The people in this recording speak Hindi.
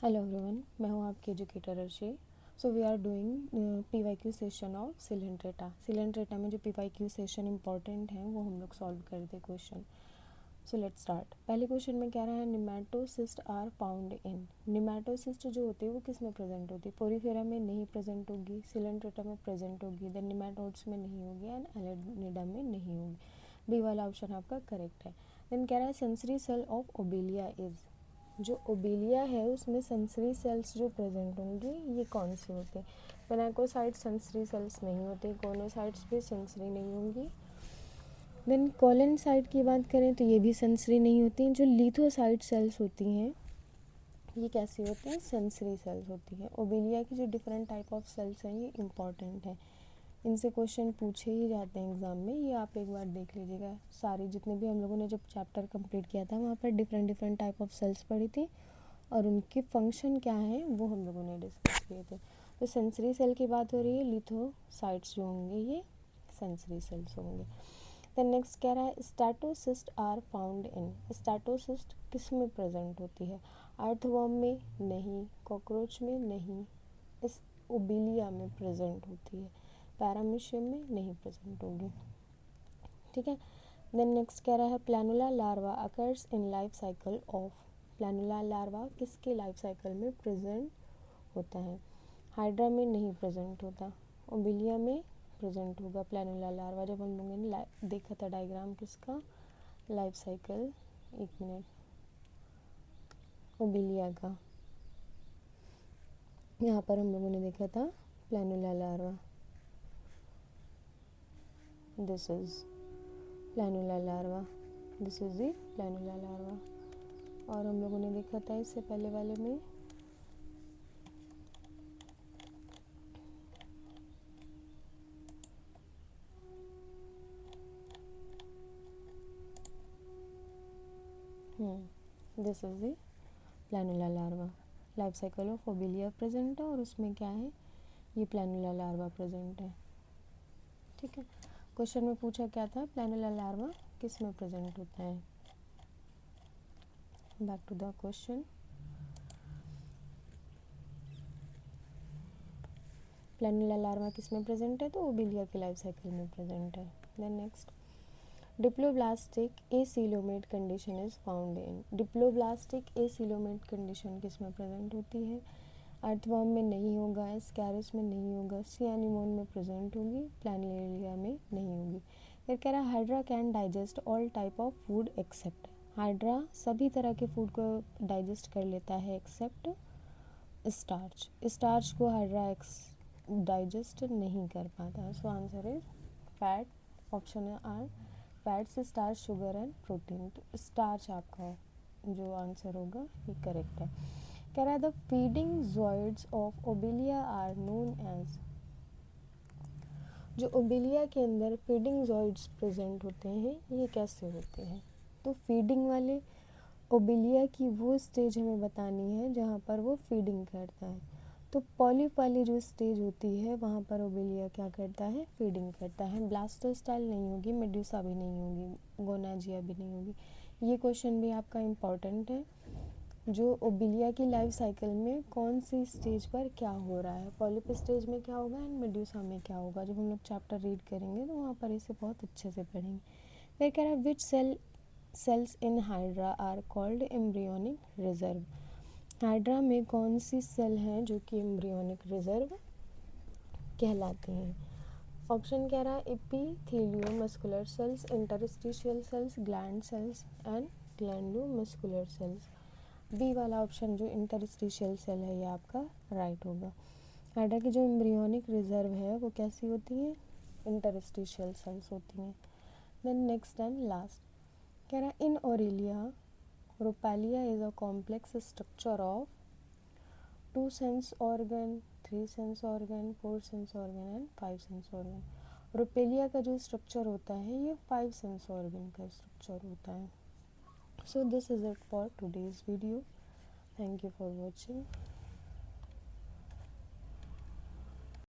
हेलो एवरीवन, मैं हूँ आपकी educator Arshi. So we are doing PYQ session of Coelenterata. Coelenterata में जो पीवाईक्यू सेशन इंपॉर्टेंट है वो हम लोग सॉल्व करते क्वेश्चन। So let's start. पहले क्वेश्चन में कह रहा है nematocyst are found in. Nematocyst जो होती है वो किस में प्रेजेंट होती है? पोरीफेरा में नहीं प्रेजेंट होगी, सिलेंट्रेटा में प्रेजेंट होगी, देन निमेटोड्स में नहीं होगी एंड एलेनिडा में नहीं होगी। बी वाला ऑप्शन आपका करेक्ट है। देन कह रहा है sensory cell of Obelia is. जो ओबेलिया है उसमें सेंसरी सेल्स जो प्रेजेंट होंगी ये कौन सी होती है? पेनाकोसाइट सेंसरी सेल्स नहीं होती, कोनोसाइट्स भी सेंसरी नहीं होंगी। देन कोलेनसाइट की बात करें तो ये भी सेंसरी नहीं होती। जो लिथोसाइट सेल्स होती हैं ये कैसी होती हैं? सेंसरी सेल्स होती हैं। ओबेलिया की जो डिफरेंट टाइप ऑफ सेल्स हैं ये इंपॉर्टेंट है, इनसे क्वेश्चन पूछे ही जाते हैं एग्जाम में। ये आप एक बार देख लीजिएगा, सारी जितने भी हम लोगों ने जब चैप्टर कंप्लीट किया था वहाँ पर different different type of cells पढ़ी थी और उनके फंक्शन क्या है वो हम लोगों ने डिस्कस किए थे। तो सेंसरी सेल की बात हो रही है, लिथोसाइट्स जो होंगे ये सेंसरी सेल्स होंगे। देन नेक्स्ट कह रहा है statocyst are found in. Statocyst किस में प्रेजेंट होती है? अर्थवर्म में नहीं, कॉकरोच में नहीं, इस ओबेलिया में प्रेजेंट होती है, पैरामीशियम में नहीं प्रेजेंट होगी। ठीक है। देन नेक्स्ट कह रहा है planula larva occurs in life cycle of. Planula larva किसके लाइफ साइकिल में प्रेजेंट होता है? हाइड्रा में नहीं प्रेजेंट होता, ओबेलिया में प्रेजेंट होगा प्लैनुला लार्वा। जब हम लोगों ने देखा था डायग्राम किसका, लाइफ साइकिल, एक मिनट, ओबेलिया का, यहाँ पर हम लोगों ने देखा था planula larva. This is planula larva, this is the planula larva. और हम लोगों ने देखा था इससे पहले वाले में this is the planula larva. Life cycle of Obelia present है और उसमें क्या है, ये प्लैनुला लार्वा प्रेजेंट है। ठीक है। क्वेश्चन में पूछा क्या था, प्लैनुला लार्वा किस में प्रेजेंट होता है? Back to the question. Planula larva किस में प्रेजेंट है? तो ओबेलिया के लाइफ साइकिल में प्रेजेंट है। Then next diploblastic acoelomate condition is found in. Diploblastic acoelomate condition किस में प्रेजेंट होती है? अर्थवर्म में नहीं होगा, स्कैरस में नहीं होगा, सी एनिमोन में प्रेजेंट होगी, प्लैनेलिया में नहीं होगी। फिर कह रहा है Hydra can digest all type of food except. Hydra सभी तरह के फूड को डाइजेस्ट कर लेता है एक्सेप्ट स्टार्च। स्टार्च को हाइड्रा डाइजेस्ट नहीं कर पाता। So answer is fat, option are fats, starch, sugar and protein. तो स्टार्च आपका जो आंसर होगा ये करेक्ट है। कह रहा है the feeding zooids of Obelia are known as. जो ओबेलिया के अंदर फीडिंग जॉइड्स प्रेजेंट होते हैं ये कैसे होते हैं? तो फीडिंग वाले ओबेलिया की वो स्टेज हमें बतानी है जहाँ पर वो फीडिंग करता है। तो पॉलिप वाली जो स्टेज होती है वहाँ पर ओबेलिया क्या करता है, फीडिंग करता है। ब्लास्टोस्टाइल नहीं होगी, मेड्यूसा भी नहीं होगी, गोनाजिया भी नहीं होगी। ये क्वेश्चन भी आपका इम्पॉर्टेंट है। जो ओबेलिया की लाइफ साइकिल में कौन सी स्टेज पर क्या हो रहा है, पॉलिप स्टेज में क्या होगा एंड मेड्यूसा में क्या होगा, जब हम लोग चैप्टर रीड करेंगे तो वहाँ पर इसे बहुत अच्छे से पढ़ेंगे। फिर कह रहा है which cells in Hydra are called embryonic reserve. Hydra में कौन सी सेल हैं जो कि एम्ब्रियोनिक रिजर्व कहलाती हैं? ऑप्शन कह रहा है epitheliomuscular cells, interstitial cells, gland cells and glandomuscular cells. B वाला ऑप्शन जो इंटरस्टिशियल सेल है ये आपका राइट होगा। हाइड्रा की जो एम्ब्रियोनिक रिजर्व है वो कैसी होती है? इंटरस्टिशियल सेल्स होती हैं। देन नेक्स्ट एंड लास्ट कह रहा है in Aurelia rhopalia is a complex structure of 2 sense organ, 3 sense organ, 4 sense organ and 5 sense organ. Rhopalia का जो स्ट्रक्चर होता है ये 5 सेंस ऑर्गन का स्ट्रक्चर होता है। So this is it for today's video. Thank you for watching.